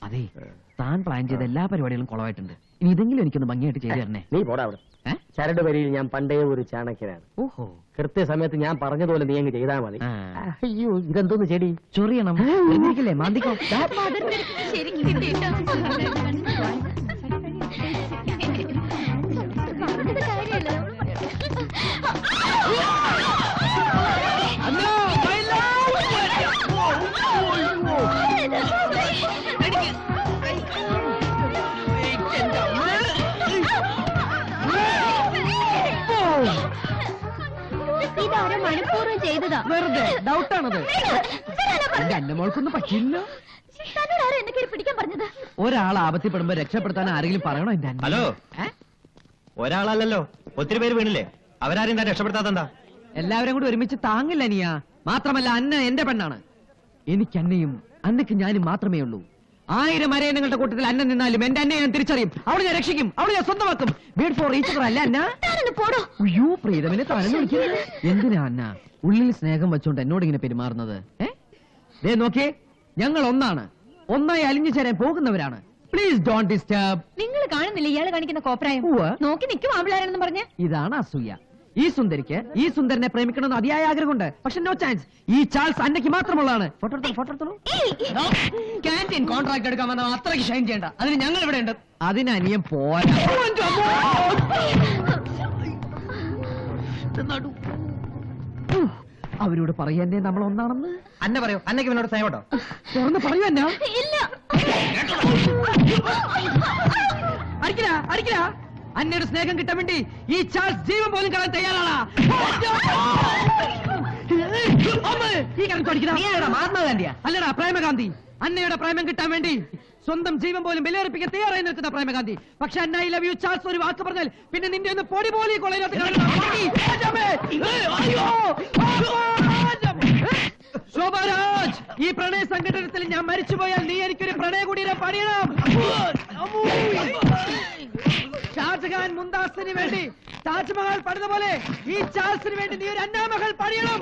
അതെ, താൻ പ്ലാൻ ചെയ്ത എല്ലാ പരിപാടികളും കുളമായിട്ടുണ്ട്. ഇനി ഇതെങ്കിലും എനിക്കൊന്ന് ഭംഗിയായിട്ട് ചെയ്തു തരണേ. നീ പോടാ അവിടെ. ചരട് വരിയിൽ ഞാൻ പണ്ടേ ഒരു ചാണക്യനാണ്. ഓഹോ, കൃത്യസമയത്ത് ഞാൻ പറഞ്ഞതുപോലെ നീ അങ്ങ് ചെയ്താൽ മതി. അയ്യോ, ഇതെന്തോന്ന് ചെടി? ചൊറിയണം. മാന്തിക്കോ. ഇതാരോ മനഃപൂർവ്വം ചെയ്തതാ. വെറുതെ ഡൗട്ടാണത്. എന്റെ മോൾക്കൊന്നും പറ്റില്ല. പിടിക്കാൻ പറഞ്ഞത് ഒരാൾ ആപത്തിപ്പെടുമ്പോ രക്ഷപ്പെടുത്താൻ ആരെങ്കിലും പറയണോ? എന്റെ ഹലോ, ഒരാളല്ലോ, ഒത്തിരി പേര് വീണില്ലേ? അവരാരും താൻ രക്ഷപ്പെടുത്താത്തെന്താ? എല്ലാവരും കൂടി ഒരുമിച്ച് താങ്ങില്ല നീയാ. മാത്രമല്ല, അന്ന എന്റെ പെണ്ണാണ്. എനിക്ക് അന്നയും അന്നയ്ക്ക് ഞാനും മാത്രമേ ഉള്ളൂ. 1000 അരയണങ്ങളുടെ കൂട്ടത്തിൽ അന്ന നിന്നാലും എന്റെ അന്നയെ ഞാൻ തിരിച്ചറിയും. അവളെ ഞാൻ രക്ഷിക്കും, അവളെ ഞാൻ സ്വന്തമാക്കും. വീട് ഫോർ ഈച്ച് അല്ല അന്ന. അയ്യോ, പ്രീതമിനെ താനെന്ന് വിളിക്കുന്നത് എന്തിനാ അന്ന? ഉള്ളിൽ സ്നേഹം വെച്ചോണ്ട് എന്നോട് ഇങ്ങനെ പെരുമാറുന്നത്? നോക്കിയേ, ഞങ്ങൾ ഒന്നായി അലിഞ്ഞു ചേരാൻ പോകുന്നവരാണ്. Please don't disturb. നിങ്ങൾ കാണുന്നില്ല ഇയാള് കാണിക്കുന്ന കോപ്രായം? നോക്കി നിൽക്കും ആമ്പിളാരെന്ന് പറഞ്ഞ്. ഇതാണ് അസൂയ. ഈ സുന്ദരിക്ക് ഈ സുന്ദരനെ പ്രേമിക്കണമെന്ന് അതിയായ ആഗ്രഹമുണ്ട്. പക്ഷെ നോ ചാൻസ്. ഈ ചാൾസ് അന്നയ്ക്ക് മാത്രമുള്ളതാണ്. ക്യാൻറ്റീൻ കോൺട്രാക്ട് എടുക്കാൻ വന്ന അത്രയ്ക്ക് ഷൈൻ ചെയ്യണ്ട. അതിന് ഞങ്ങൾ ഇവിടെ ഉണ്ട്. അതിന് അനിയൻ പോരാ. അവരോട് പറയാനേ നമ്മൾ ഒന്നാണെന്ന്. അന്ന പറയൂ, അന്നയ്ക്ക് ഇവനോട് സ്നേഹമുണ്ടോ? തുറന്ന് പറയൂ അന്ന. അടിക്കില്ല. അന്നയുടെ സ്നേഹം കിട്ടാൻ വേണ്ടി ഈ ചാൾസ് ജീവൻ പോലും കളയാൻ തയ്യാറാണ്. മഹാത്മാഗാന്ധിയാ? അല്ലടാ, പ്രേമകാന്തി. അന്നയുടെ പ്രേമം കിട്ടാൻ വേണ്ടി സ്വന്തം ജീവൻ പോലും ബലിയർപ്പിക്കാൻ തയ്യാറായി നിൽക്കുന്ന പ്രേമകാന്തി. പക്ഷെ അന്ന ഐ ലവ് യു ചാൾസ് ഒരു വാക്ക് പറഞ്ഞാൽ പിന്നെ നിന്റെ ഒന്ന് പൊടി പോലെ കൊള്ളയിലോട്ട്. ശോഭരാജ്, ഈ പ്രണയ സംഘടനത്തിൽ ഞാൻ മരിച്ചുപോയാൽ നീ എനിക്കൊരു പ്രണയ കുടീരം പണിയണം. ഷാജഹാൻ മുംതാസിന് വേണ്ടി താജ്മഹൽ പണിത പോലെ ഈ ചാൾസിന് വേണ്ടി നീ ഒരു അന്നാമഹൽ പണിയണം.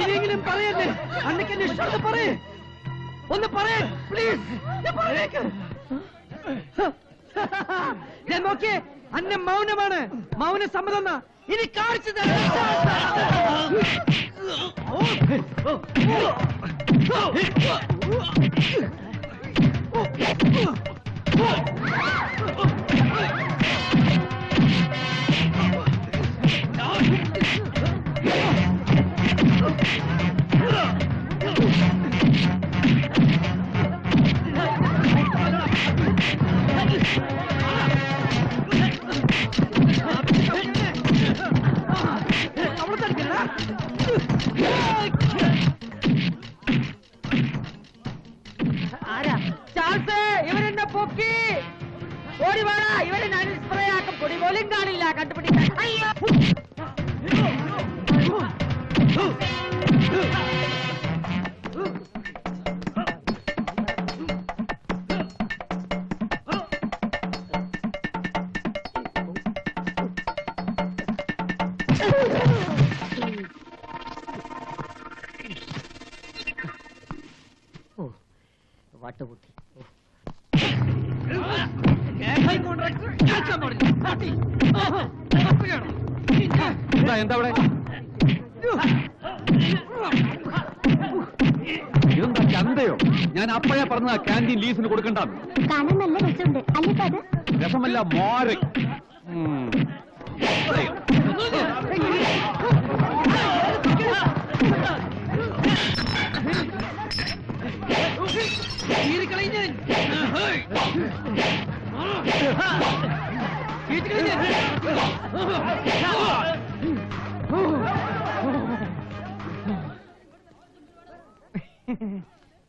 ഇനിയെങ്കിലും പറയല്ലേ? അന്നയ്ക്ക് എന്നെ ഇഷ്ടം പറയേ, ഒന്ന് പറയേ പ്ലീസ്. ഞാൻ നോക്കിയേ, അന്ന മൗനമാണ്. മൗന സമ്മതം ഇനി കാണിച്ചു തരാം. ഇവരെന്നെ പൊക്കി ഓടി വേണ. ഇവരെ ഞാൻ സ്പ്രേ ആക്കും. പൊടി പോലും കാണില്ല കണ്ടുപിടിക്കാൻ. വട്ടുപൊട്ടി. എന്താ അവിടെ? എന്താ ചന്തയോ? ഞാൻ അപ്പഴേ പറഞ്ഞ ക്യാൻറ്റീൻ ലീസിന് കൊടുക്കണ്ടെന്ന്. കാണാൻ നല്ല രസമുണ്ട് അല്ലേ? രസമല്ല, മോര്.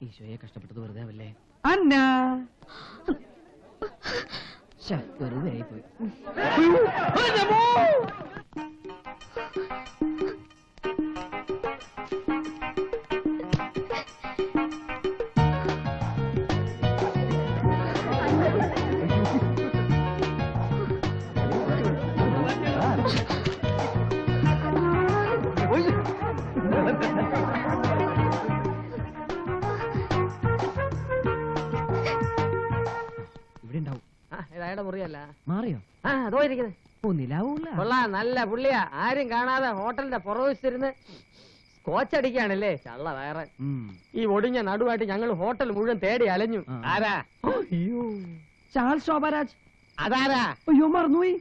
ഈശോയെ കഷ്ടപ്പെട്ടത് വെറുതെ ആവല്ലേ? അന്ന വെറുതെ ആയിപ്പോയി. അതോ ഇരിക്കുന്നത്. കൊള്ളാം, നല്ല പുള്ളിയാ. ആരും കാണാതെ ഹോട്ടലിന്റെ പുറവശത്തിരുന്ന് കോച്ചടിക്കാണല്ലേ ചള്ള വേറെ. ഈ ഒടിഞ്ഞ നടുവായിട്ട് ഞങ്ങൾ ഹോട്ടൽ മുഴുവൻ തേടി അലഞ്ഞു. ആരാ? ചാൾസ് ശോഭരാജ്. അതാരാ? അയ്യോ മറന്നുപോയി.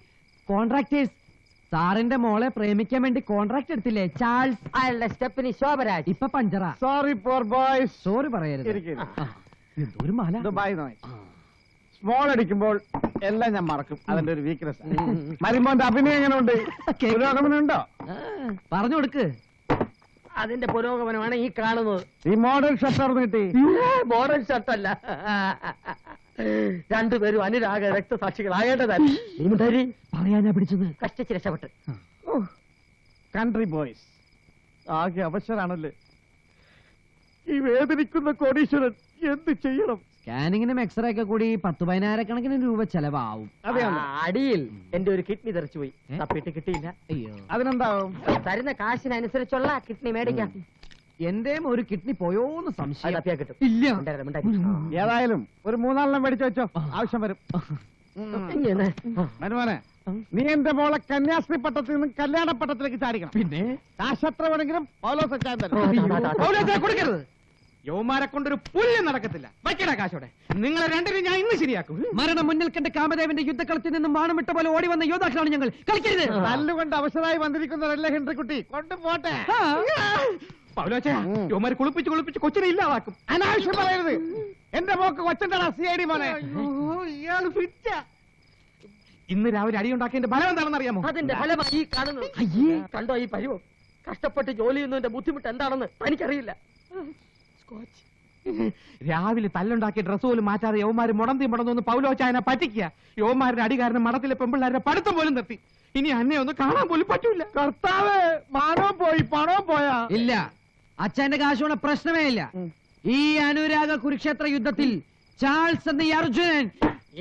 കോൺട്രാക്ടേഴ്സ്. സാറിന്റെ മോളെ പ്രേമിക്കാൻ വേണ്ടി കോൺട്രാക്ട് എടുത്തില്ലേ ചാൾസ്. അയാളുടെ സ്റ്റെപ്പിനി ശോഭരാജ്. ഇപ്പൊ പഞ്ചറ. Sorry for boys. സോറി പറയരുത്. എന്തോ ഒരു മാല. ദുബായ് നോയ്. സ്മോൾ അടിക്കുമ്പോൾ എല്ലാം ഞാൻ മറക്കും. അതിന്റെ ഒരു വീക്ക്നെസ്. മരുമോന്റെ അഭിനയം എങ്ങനെ ഉണ്ട്? പുരോഗമനമുണ്ടോ? പറഞ്ഞു കൊടുക്ക്. അതിന്റെ പുരോഗമനമാണ് ഈ കാണുന്നത്. ഈ മോഡൽ ഷർട്ട് കിട്ടി. മോഡൽ ഷർട്ടല്ല. രണ്ടുപേരും അനുരാഗ രക്തസാക്ഷികളാകേണ്ടതല്ല. പറയാനാ പിടിച്ചത്. കഷ്ടിച്ച് രക്ഷപ്പെട്ട്. കൺട്രി ബോയ്സ് ആകെ അവശരാണല്ലേ. ഈ വേദനിക്കുന്ന കോടീശ്വരൻ എന്ത് ചെയ്യണം? സ്കാനിങ്ങിനും എക്സ്റേ ഒക്കെ കൂടി 10-15 രൂപ ചെലവാവും. അടിയിൽ എന്റെ ഒരു കിഡ്നി തെറിച്ചുപോയി. തപ്പിട്ട് കിട്ടിയില്ല. അയ്യോ, അതിനെന്താവും? തരുന്ന കാശിനനുസരിച്ചുള്ള കിഡ്നി മേടിക്കാം. എന്റെയും ഒരു കിഡ്നി പോയോന്ന് അത് സംശയം. തപ്പിയാ കിട്ടും. ഇല്ല. ഏതായാലും ഒരു 3-4 മേടിച്ചു വെച്ചോ, ആവശ്യം വരും. മരുമോനെ, നീ എന്റെ മോളെ കന്യാസ്ത്രീ പട്ടത്തിൽ നിന്നും കല്യാണ പട്ടത്തിലേക്ക് ചാടിക്കണം. പിന്നെ കാശത്ര വേണമെങ്കിലും പൗലോസ് അച്ചായൻ തരും. പൗലോസേ, കൊടുക്കരുത്. യൗമാരെ കൊണ്ടൊരു പുല്ല് നടക്കത്തില്ല. വയ്ക്കട കാശോടെ. നിങ്ങളെ രണ്ടിനും ഞാൻ ഇന്ന് ശരിയാക്കും. മരണം മുന്നിൽ കണ്ട കാമദേവന്റെ യുദ്ധക്കളത്തിൽ നിന്നും വാണമിട്ട പോലെ ഓടി വന്ന യോദ്ധാക്കളാണ് ഞങ്ങൾ. കളിക്കരുത്. തല്ലുകൊണ്ട് അവശരായി വന്നിരിക്കുന്നവരല്ലേ ഹെൻറിക്കുട്ടി. കൊണ്ടുപോട്ടെ. പൗലോച്ചേ, യൗമാരെ കുളിപ്പിച്ച് കൊച്ചിനെ ഇല്ലാതാക്കും. അനാവശ്യം പറയരുത്. എന്റെ മോക്ക് കൊച്ചന്റെ CID മോനെ. ഇയാള് ഫിറ്റ. ഇന്ന് രാവിലെ അടിയുണ്ടാക്കിയതിന്റെ ഫലം എന്താണെന്ന് അറിയാമോ? അതിന്റെ ഫലമായി കാണുന്നത്. കണ്ടോ ഈ പരിവം? കഷ്ടപ്പെട്ട് ജോലി ചെയ്യുന്നതിന്റെ ബുദ്ധിമുട്ട് എന്താണെന്ന് തനിക്കറിയില്ല. രാവിലെ തല്ലുണ്ടാക്കിയ ഡ്രസ് പോലും മാറ്റാതെ യൗമാര് മുടന്ന് പൗലോച്ചായനെ പറ്റിക്കുക. യൗമാരുടെ അടികാരന് മഠത്തിലെ പെമ്പിള്ളാരുടെ പഠിത്തം പോലും നിർത്തി. ഇനി അന്നെ ഒന്ന് കാണാൻ പോലും പറ്റൂല. കർത്താവ്, മാനോ പോയി പണോ പോയാ? ഇല്ല, അച്ഛന്റെ കാശുകൊണ്ട് പ്രശ്നമേ ഇല്ല. ഈ അനുരാഗ കുരുക്ഷേത്ര യുദ്ധത്തിൽ ചാൾസ് എന്ന ഈ അർജുനൻ,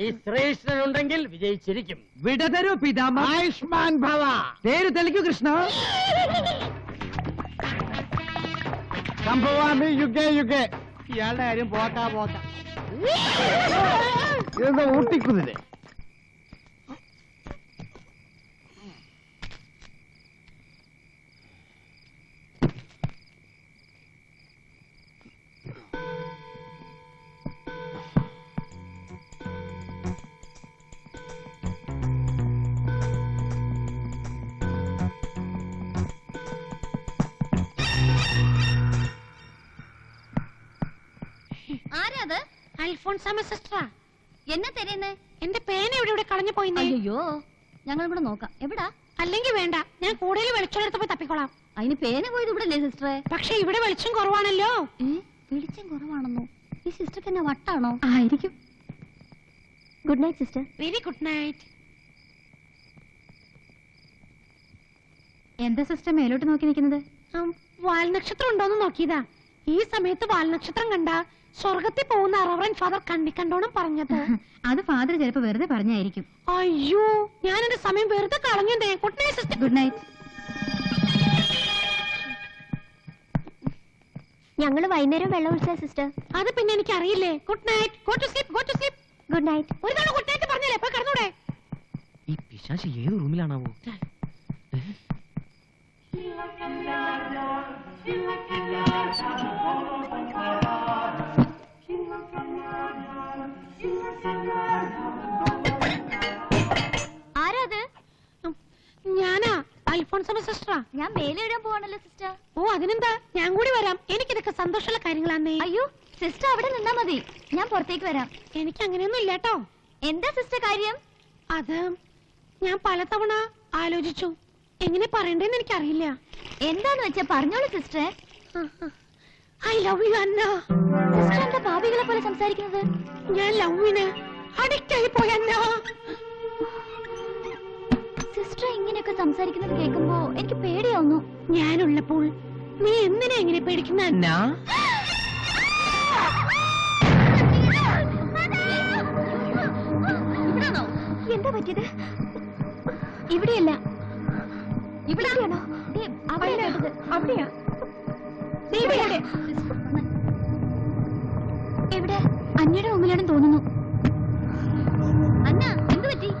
ഈ ശ്രീകൃഷ്ണൻ ഉണ്ടെങ്കിൽ വിജയിച്ചിരിക്കും. വിടതരു പിതാമഹ. ആയുഷ്മാൻ ഭവ. പേര് തെളിക്കൂ കൃഷ്ണ. സംഭവാമി യുഗേ യുഗേ. ഇയാളുടെ കാര്യം പോക്ക. ഇതെന്താ ഊട്ടിക്കുതിരെ? ആരാത്? അൽഫോൺസാമ്മ സിസ്റ്ററാ. എന്നെ തരുന്നേ? എന്റെ പേന ഇവിടെ കളഞ്ഞു പോയിന്നേ. അയ്യോ, ഞങ്ങൾ കൂടെ നോക്കാം. എവിടാ? അല്ലെങ്കിൽ വേണ്ട, ഞാൻ കൂടുതൽ വെളിച്ചെടുത്ത് പോയി തപ്പിക്കോളാം. അതിന് പേന പോയത് ഇവിടെ അല്ലേ സിസ്റ്ററെ? പക്ഷെ ഇവിടെ വെളിച്ചം കുറവാണല്ലോ. വെളിച്ചം കുറവാണെന്നോ? ഈ സിസ്റ്റർക്ക് എന്നെ വട്ടാണോ? ആയിരിക്കും. Good night sister. Very good night. എന്താ സിസ്റ്റർ മേലോട്ട് നോക്കി നിൽക്കുന്നത്? വാൽനക്ഷത്രം ഉണ്ടോന്ന് നോക്കിയതാ. ഈ സമയത്ത് വാൽനക്ഷത്രം കണ്ട സ്വർഗത്തിൽ പോകുന്ന റവറൻ ഫാദർ കണ്ടിക്കണ്ടോണം പറഞ്ഞത്. അത് ഫാദർ ചിലപ്പോ വെറുതെ പറഞ്ഞായിരിക്കും. അയ്യോ, ഞാൻ എന്റെ സമയം വെറുതെ കളഞ്ഞതേ. Good night sister. Good night. ഞങ്ങള് വൈകുന്നേരം വെള്ളം ഒഴിച്ചാ സിസ്റ്റർ. അത് പിന്നെ എനിക്ക് അറിയില്ലേ. Good night. Go to sleep. Good night. ഒരു തവണ ഗുഡ് നൈറ്റ് പറഞ്ഞല്ലേ, പോയി കിടന്നൂടെ. ഈ പിശാച് ഏത് റൂമിലാണാവോ? ആരാത്? ഞാനാ, അൽഫോൺസാമ്മ സിസ്റ്ററാ. ഞാൻ മേലെ ഇടാൻ പോവാണല്ലോ സിസ്റ്റർ. ഓ, അതിനെന്താ, ഞാൻ കൂടി വരാം. എനിക്കിതൊക്കെ സന്തോഷമുള്ള കാര്യങ്ങളാന്നേ. അയ്യോ സിസ്റ്റർ അവിടെ നിന്നാ മതി, ഞാൻ പുറത്തേക്ക് വരാം. എനിക്ക് അങ്ങനെയൊന്നും ഇല്ലാട്ടോ. എന്താ സിസ്റ്റർ കാര്യം? അത് ഞാൻ പലതവണ ആലോചിച്ചു. എങ്ങനെ പറയണ്ടേന്ന് എനിക്കറിയില്ല. എന്താന്ന് വെച്ചാ പറഞ്ഞോളൂ sister. I love you Anna. Sister എന്താ ഭാവികളെ പോലെ സംസാരിക്കുന്നത്? ഞാൻ ലവിന് അഡിക്റ്റായി പോയ അന്ന. സിസ്റ്റർ ഇങ്ങനെയൊക്കെ സംസാരിക്കുന്നത് കേൾക്കുമ്പോ എനിക്ക് പേടിയാവുന്നു. ഞാനുള്ളപ്പോൾ നീ എന്തിനാ ഇങ്ങനെ പേടിക്കുന്ന അന്ന? എന്താ പറ്റിയത്? ഇവിടെയല്ല, ഇവിടെയാണോ? അവിടെയാ. എവിടെ? അന്നയുടെ റൂമിലാണെന്ന് തോന്നുന്നു. അന്ന, എന്ത് പറ്റി?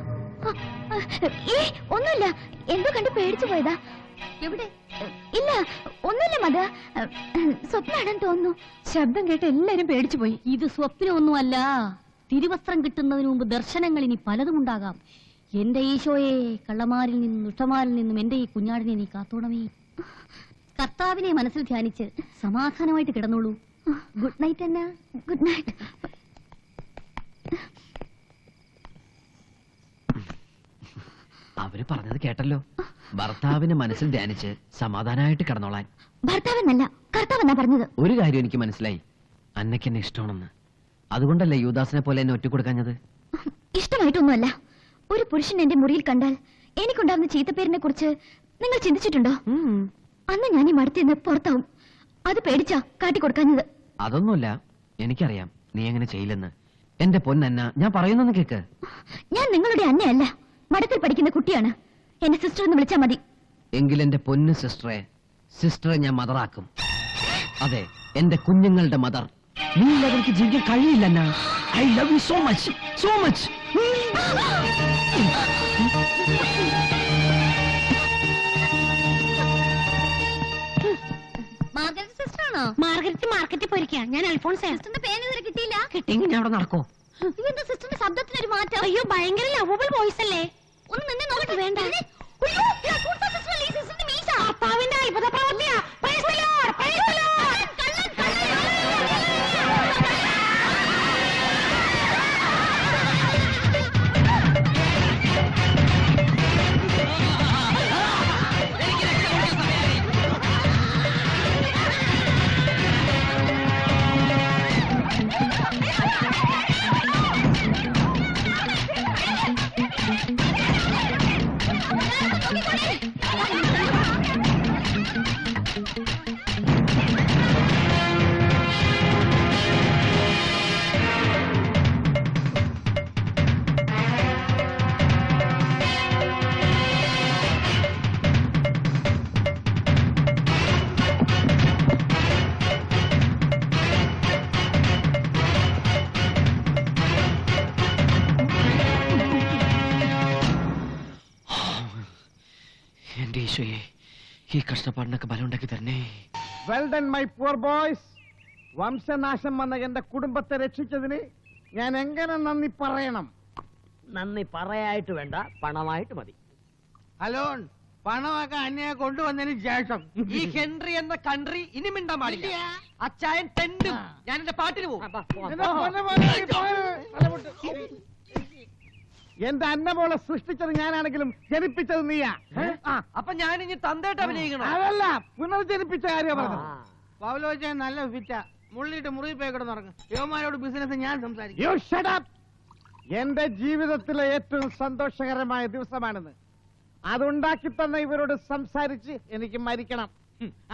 ഒന്നുമില്ല, എന്തോ കണ്ട് പേടിച്ചു പോയതാ. എവിടെ? ഇല്ല, ഒന്നുമില്ല മത, സ്വപ്നാണെന്ന് തോന്നുന്നു. ശബ്ദം കേട്ട് എല്ലാരും പേടിച്ചു പോയി. ഇത് സ്വപ്നമൊന്നുമല്ല. തിരുവസ്ത്രം കിട്ടുന്നതിന് മുമ്പ് ദർശനങ്ങൾ ഇനി പലതും ഉണ്ടാകാം. എന്റെ ഈശോയെ, കള്ളമാരിൽ നിന്നും ദുഷ്ടമാരിൽ നിന്നും എന്റെ ഈ കുഞ്ഞാടിനെ നീ കാത്തോണമേ. കർത്താവിനെ മനസ്സിൽ ധ്യാനിച്ച് സമാധാനമായിട്ട് കിടന്നോളൂ. Good night Anna. Good night. അവര് പറഞ്ഞത് കേട്ടല്ലോ, ഭർത്താവിനെ മനസ്സിൽ ധ്യാനിച്ച് സമാധാനമായിട്ട് കിടന്നോളാൻ. ഭർത്താവെന്നല്ല, കർത്താവെന്നാ പറഞ്ഞത്. ഒരു കാര്യം എനിക്ക് മനസ്സിലായി, അന്നയ്ക്ക് എന്നെ ഇഷ്ടമാണെന്ന്. അതുകൊണ്ടല്ലേ യൂദാസിനെ പോലെ എന്നെ ഒറ്റക്കൊടുക്കാഞ്ഞത്? ഇഷ്ടമായിട്ടൊന്നുമല്ല. ഒരു പുരുഷൻ എന്റെ മുറിയിൽ കണ്ടാൽ എനിക്കുണ്ടാവുന്ന ചീത്തപ്പേരിനെ കുറിച്ച് നിങ്ങൾ ചിന്തിച്ചിട്ടുണ്ടോ? അന്ന് ഞാൻ ഈ മടുത്തിന്ന് പുറത്താവും. അത് പേടിച്ചാ കാട്ടിക്കൊടുക്കാഞ്ഞത്. അതൊന്നുമില്ല, എനിക്കറിയാം നീ എങ്ങനെ ചെയ്യില്ലെന്ന്. എന്റെ പൊന്നന്ന, ഞാൻ പറയുന്നൊന്ന് കേക്ക്. ഞാൻ നിങ്ങളുടെ അന്നയല്ല, മഠത്തിൽ പഠിക്കുന്ന കുട്ടിയാണ്. എന്നെ സിസ്റ്റർ എന്ന് വിളിച്ചാ മതി. എങ്കിൽ എന്റെ പൊന്ന് സിസ്റ്ററെ ഞാൻ മദറാക്കും. അതെ, എന്റെ കുഞ്ഞുങ്ങളുടെ മദർ. നീ ഇല്ലാതെ ജീവിക്കാൻ കഴിയില്ല. I love you so much, so much. Margaret sister ആണോ? മാർഗരറ്റ് മാർക്കറ്റിൽ പോയിരിക്കാ. ഞാൻ അൽഫോൺസ്. സിസ്റ്ററിന്റെ പേര് ഇതുവരെ കിട്ടിയില്ല. കിട്ടിയെങ്കിൽ ഞാൻ അവിടെ നടക്കോ? ഇതെന്താ സിസ്റ്ററിന്റെ ശബ്ദത്തിനൊരു മാറ്റം? അയ്യോ, ഭയങ്കര ലവബിൾ വോയിസ് അല്ലേ? ഒന്ന് നിന്നെ നോക്കട്ടെ. വേണ്ട. കർത്താവിന്റെ അത്ഭുത പ്രവൃത്തിയാ. Praise the Lord, praise the Lord. എന്റെ ഈശോയെ, ഈ കഷ്ടപ്പാടിനൊക്കെ ബലം ഉണ്ടാക്കി തരണേ. Well done my poor boys. വംശനാശം വന്ന എന്റെ കുടുംബത്തെ രക്ഷിച്ചതിന് ഞാൻ എങ്ങനെ നന്ദി പറയണം? നന്ദി പറയായിട്ട് വേണ്ട, പണമായിട്ട് മതി. ഹലോ, പണമൊക്കെ അന്യെ കൊണ്ടുവന്നതിന് ശേഷം ഈ ഹെൻറി എന്ന കൺട്രി ഇനി മിണ്ടാൻ പാടില്ല. അച്ചായൻ ടെൻഡും ഞാൻ എന്റെ പാട്ടിന് പോകും. എന്റെ അന്നമോളെ സൃഷ്ടിച്ചത് ഞാനാണെങ്കിലും ജനിപ്പിച്ചത് നീയാ. അപ്പൊ ഞാൻ ഇനി തന്തയായിട്ട് അഭിനയിക്കണം? അതല്ല, പുനർജനിപ്പിച്ച കാര്യം പറഞ്ഞത്. പൗലോച്ച നല്ല ഫിറ്റ, മുള്ളിട്ട് മുറി പോയി കിടന്നുറങ്ങും. യുവമാരോട് ബിസിനസ് ഞാൻ സംസാരിക്കും. എന്റെ ജീവിതത്തിലെ ഏറ്റവും സന്തോഷകരമായ ദിവസമാണെന്ന്. അതുണ്ടാക്കി തന്ന ഇവരോട് സംസാരിച്ച് എനിക്ക് മരിക്കണം.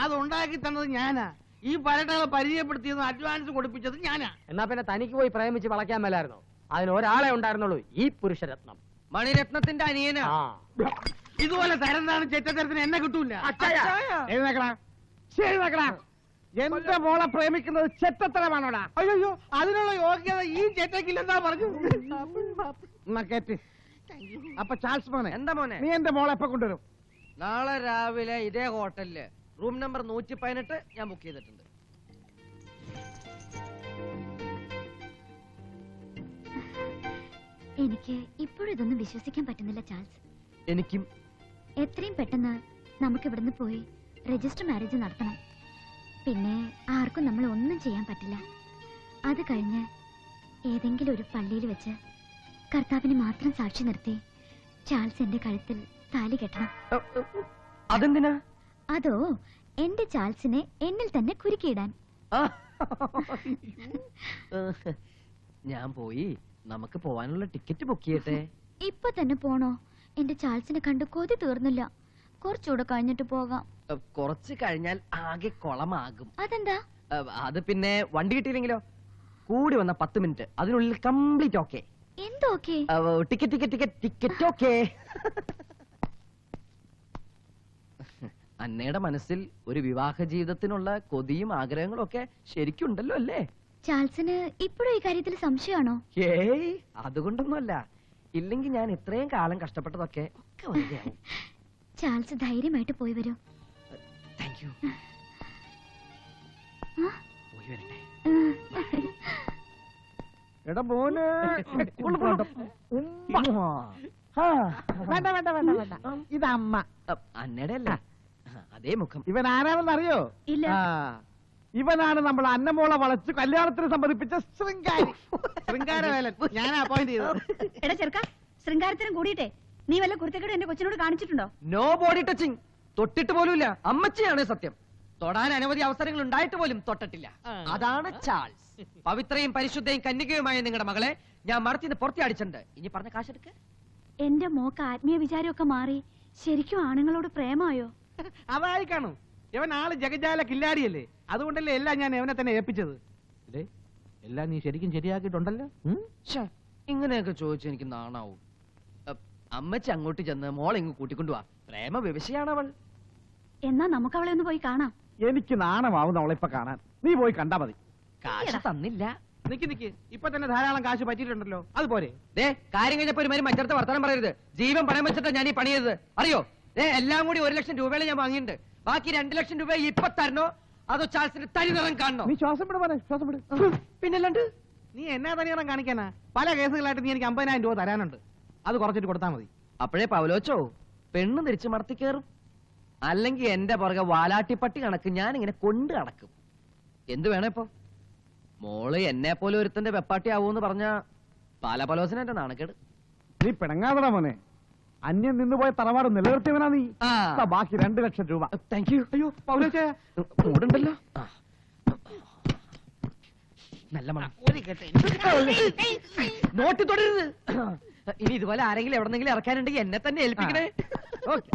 അതുണ്ടാക്കി തന്നത് ഞാനാ. ഈ പരട്ടകളെ പരിചയപ്പെടുത്തിയതും അഡ്വാൻസ് കൊടുപ്പിച്ചത് ഞാനാ. എന്നാ പിന്നെ തനിക്ക് പോയി പ്രേമിച്ച് വളയ്ക്കാൻ മേലായിരുന്നോ? അതിന് ഒരാളെ ഉണ്ടായിരുന്നുള്ളൂ, ഈ പുരുഷരത്നം. മണിരത്നത്തിന്റെ അനിയനാ. ഇതുപോലെ തരംതാണ് ചെറ്റത്തരത്തിന് എന്നെ കിട്ടൂല. എന്റെ മോളെ പ്രേമിക്കുന്നത് ചെറ്റത്തരമാണോടാ? അയ്യോ, അതിനുള്ള യോഗ്യത ഈ ചെറ്റക്കില്ലെന്നാ പറഞ്ഞു. കേട്ട്. അപ്പൊ ചാൾസ് മോനെ, എന്താ മോനെ? നീ എന്റെ മോളെ എപ്പോ കൊണ്ടുവരും? നാളെ രാവിലെ ഇതേ ഹോട്ടലില് റൂം നമ്പർ 118 ഞാൻ ബുക്ക് ചെയ്തിട്ടുണ്ട്. എനിക്ക് ഇപ്പോഴും ഇതൊന്നും വിശ്വസിക്കാൻ പറ്റുന്നില്ല ചാൾസ്. എനിക്കും. എത്രയും പെട്ടെന്ന് നമുക്ക് ഇവിടുന്ന് പോയി രജിസ്റ്റർ മാരേജ് നടത്തണം. പിന്നെ ആർക്കും നമ്മൾ ഒന്നും ചെയ്യാൻ പറ്റില്ല. അത് കഴിഞ്ഞ് ഏതെങ്കിലും ഒരു പള്ളിയിൽ വെച്ച് കർത്താവിനെ മാത്രം സാക്ഷി നിർത്തി ചാൾസ് എന്റെ കഴുത്തിൽ താലി കെട്ടണം. അതെന്തിനാ? അതോ എന്റെ ചാൾസിനെ എന്നിൽ തന്നെ കുരുക്കിയിടാൻ. ഞാൻ പോയി നമുക്ക് പോവാനുള്ള ടിക്കറ്റ് ബുക്ക് ചെയ്യട്ടെ. ഇപ്പൊ തന്നെ പോണോ? എന്റെ ചാൾസിനെ കണ്ട് കൊതി തീർന്നില്ല. കുറച്ചുകൂടെ കഴിഞ്ഞിട്ട് പോകാം. കുറച്ച് കഴിഞ്ഞാൽ ആകെ കൊളമാകും. അതെന്താ? അത് പിന്നെ വണ്ടി കിട്ടിയില്ലെങ്കിലോ? കൂടി വന്ന 10 മിനിറ്റ്, അതിനുള്ളിൽ കംപ്ലീറ്റ് ഓക്കെ. എന്തോക്കെ? Ticket okay. അന്നയുടെ മനസ്സിൽ ഒരു വിവാഹ ജീവിതത്തിനുള്ള കൊതിയും ആഗ്രഹങ്ങളും ഒക്കെ ശരിക്കുണ്ടല്ലോ അല്ലേ? ചാൾസിന് ഇപ്പോഴും ഈ കാര്യത്തിൽ സംശയമാണോ? ഏയ്, അതുകൊണ്ടൊന്നുമല്ല. ഇല്ലെങ്കിൽ ഞാൻ ഇത്രയും കാലം കഷ്ടപ്പെട്ടതൊക്കെ ഒക്കെ വെറുതെയാവും. ചാൾസ് ധൈര്യമായിട്ട് പോയി വരൂ. Thank you. പോയി വരട്ടെ. എടാ മോനെ വേണ്ട വേണ്ട വേണ്ട വേണ്ട, ഇത് അമ്മ. അന്നയുടെ അല്ലേ? അതേ മുഖം. ഇവൻ ആരാണെന്ന് അറിയോ? ഇല്ല. ഇവനാണ് നമ്മൾ അന്നമോളെ വളച്ച് കല്യാണത്തിന് സമ്മതിപ്പിച്ച ശൃംഗാരി. ശൃംഗാരവേലൻ ഞാൻ അപ്പോയിന്റ് ചെയ്തത്. എടാ ചെറുക്ക, ശൃംഗാരത്തിനും കൂടിയിട്ടേ നീ വല്ല കുരുത്തക്കേട് എന്റെ കൊച്ചിനോട് കാണിച്ചിട്ടുണ്ടോ? No body touching. തൊട്ടിട്ട് പോലുമില്ല. അമ്മച്ചിയാണ് സത്യം. തൊടാൻ അനവധി അവസരങ്ങൾ ഉണ്ടായിട്ട് പോലും തൊട്ടിട്ടില്ല. അതാണ് ചാൾസ്. പവിത്രയും പരിശുദ്ധയും കന്യകയുമായ നിങ്ങളുടെ മകളെ ഞാൻ മറത്തിന്ന് പുറത്തിയടിച്ചിട്ടുണ്ട്. ഇനി പറഞ്ഞ കാശെടുക്ക്. എന്റെ മോക്ക് ആത്മീയ വിചാരമൊക്കെ മാറി ശരിക്കും ആണുങ്ങളോട് പ്രേമായോ? അതായി കാണും. ഇവൻ ആള് ജഗജാല കില്ലാടിയല്ലേ, അതുകൊണ്ടല്ലേ എല്ലാം ഞാൻ ഇവനെ തന്നെ ഏൽപ്പിച്ചത്. എല്ലാം നീ ശരിക്കും ശരിയാക്കിയിട്ടുണ്ടല്ലോ. ശ്ശെ, ഇങ്ങനെയൊക്കെ ചോദിച്ചു എനിക്ക് നാണാവും. അമ്മച്ചി അങ്ങോട്ട് ചെന്ന് മോളെ ഇങ്ങ് കൂട്ടിക്കൊണ്ടുവാ. പ്രേമ വിവശയാണവൾ. എന്നാ നമുക്ക് അവളെ ഒന്ന് പോയി കാണാം. എനിക്ക് നാണമാവും അവളിപ്പൊ കാണാൻ. നീ പോയി കണ്ടാ മതി. കാശ് തന്നില്ല. നിക്ക് ഇപ്പൊ തന്നെ ധാരാളം കാശ് പറ്റിയിട്ടുണ്ടല്ലോ, അതുപോലെ. ദേ കാര്യം കഴിഞ്ഞപ്പോ ഒരു മാതിരി മറ്റടുത്ത് വർത്തമാനം പറയരുത്. ജീവൻ പണയം വെച്ചിട്ടാ ഞാൻ ഈ പണി ചെയ്തത്, അറിയോ? എല്ലാം കൂടി 1 ലക്ഷം രൂപയുടെ ഞാൻ വാങ്ങിയിട്ടുണ്ട്. ബാക്കി 2 ലക്ഷം രൂപ ഇപ്പൊ തരണോ അതോ ചാൾസിന്റെ തനി നിറം കാണണോ? നീ ശ്വാസം വിട് പോലെ, ശ്വാസം വിട്. പിന്നല്ലാണ്ട് നീ എന്നാ തനിയറം കാണിക്കാനാ? പല കേസുകളായിട്ട് നീ എനിക്ക് 50,000 രൂപ തരാനുണ്ട്. അത് കുറച്ചിട്ട് കൊടുത്താൽ മതി. അപ്പോഴേ പവലോച്ചോ പെണ്ണ് തിരിച്ച് മടത്തി കയറും. അല്ലെങ്കിൽ എന്റെ പുറകെ വാലാട്ടിപ്പട്ടി കണക്ക് ഞാൻ ഇങ്ങനെ കൊണ്ട് നടക്കും. എന്ത് വേണേ ഇപ്പൊ? മോള് എന്നെ പോലെ ഒരുത്തന്റെ വെപ്പാട്ടി ആവൂന്ന് പറഞ്ഞ പാലപലോസന എന്റെ നാണക്കേട്. നീ പിണങ്ങാതടാ മോനെ. അന്യം നിന്നുപോയ തറവാട് നിലനിർത്തിയവനാ നീ. ആ. ദാ ബാക്കി 2 ലക്ഷം രൂപ. Thank you. അയ്യോ പൗലോച്ചേ, മൂടുണ്ടല്ലോ. നല്ല മണം. നോട്ടി തുടരുത്. ഇനി ഇതുപോലെ ആരെങ്കിലും എവിടെന്നെങ്കിലും ഇറക്കാനുണ്ടെങ്കിൽ എന്നെ തന്നെ ഏൽപ്പിക്കണേ. ഓക്കേ.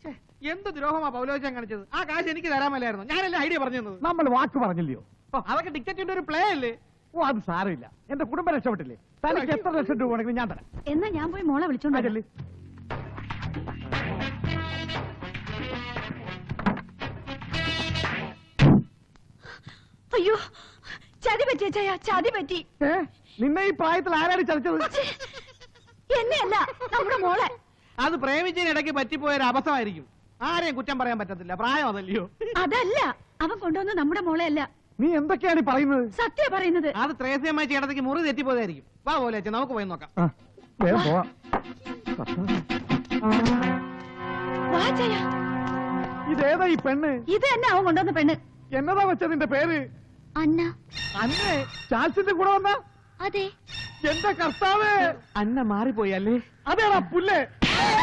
ഛെ, എന്ത് ദ്രോഹമാ പൗലോച്ചൻ കാണിച്ചത്? ആ കാശ് എനിക്ക് തരാമല്ലായിരുന്നു. ഞാനല്ലേ ഐഡിയ പറഞ്ഞു തന്നത്. നമ്മൾ വാക്ക് പറഞ്ഞില്ലയോ? അതൊക്കെ ടിക്കറ്റിന്റെ ഒരു പ്ലേ അല്ലേ? ഓ അത് സാരമില്ല. എന്റെ കുടുംബം രക്ഷപ്പെട്ടില്ലേ? തനിക്ക് എത്ര ലക്ഷം രൂപ വേണമെങ്കിലും ഞാൻ തരാം. എന്നാ ഞാൻ പോയി മോളെ വിളിച്ചോണ്ട് വരാം. അതല്ലേ? അയ്യോ, ചതി പറ്റി അച്ചായ, ചതി പറ്റി. നിന്നെ ഈ പ്രായത്തിൽ ആരാണ് ചതിച്ചത്? എന്നെയല്ല, നമ്മുടെ മോളെ. അത് പ്രേമിച്ചതിനിടയ്ക്ക് പറ്റിപ്പോയ ഒരു അബദ്ധമായിരിക്കും. ആരെയും കുറ്റം പറയാൻ പറ്റത്തില്ല, പ്രായം അതല്ലയോ. അതല്ല, അവൻ കൊണ്ടുവന്ന് നമ്മുടെ മോളെ അല്ല. നീ എന്തൊക്കെയാണ് ഈ പറയുന്നത്? സത്യ പറയുന്നത്. അത് ത്രേസ്യമായി ചേട്ടത്തേക്ക് മുറി തെറ്റിപ്പോയതായിരിക്കും. വാ പോലെ നമുക്ക് പോയി നോക്കാം. വാ അച്ചായ. ഇതേതാ ഈ പെണ്ണ്? ഇത് തന്നെ അവൻ കൊണ്ടുവന്ന പെണ്ണ്. എന്നതാ വെച്ച നിന്റെ പേര്? അന്ന. അന്നേ ചാൾസിന്റെ കൂടെ വന്ന? അതെ. എന്റെ കർത്താവ്, അന്ന മാറിപ്പോയി അല്ലേ? അതേടാ പുല്ലേ.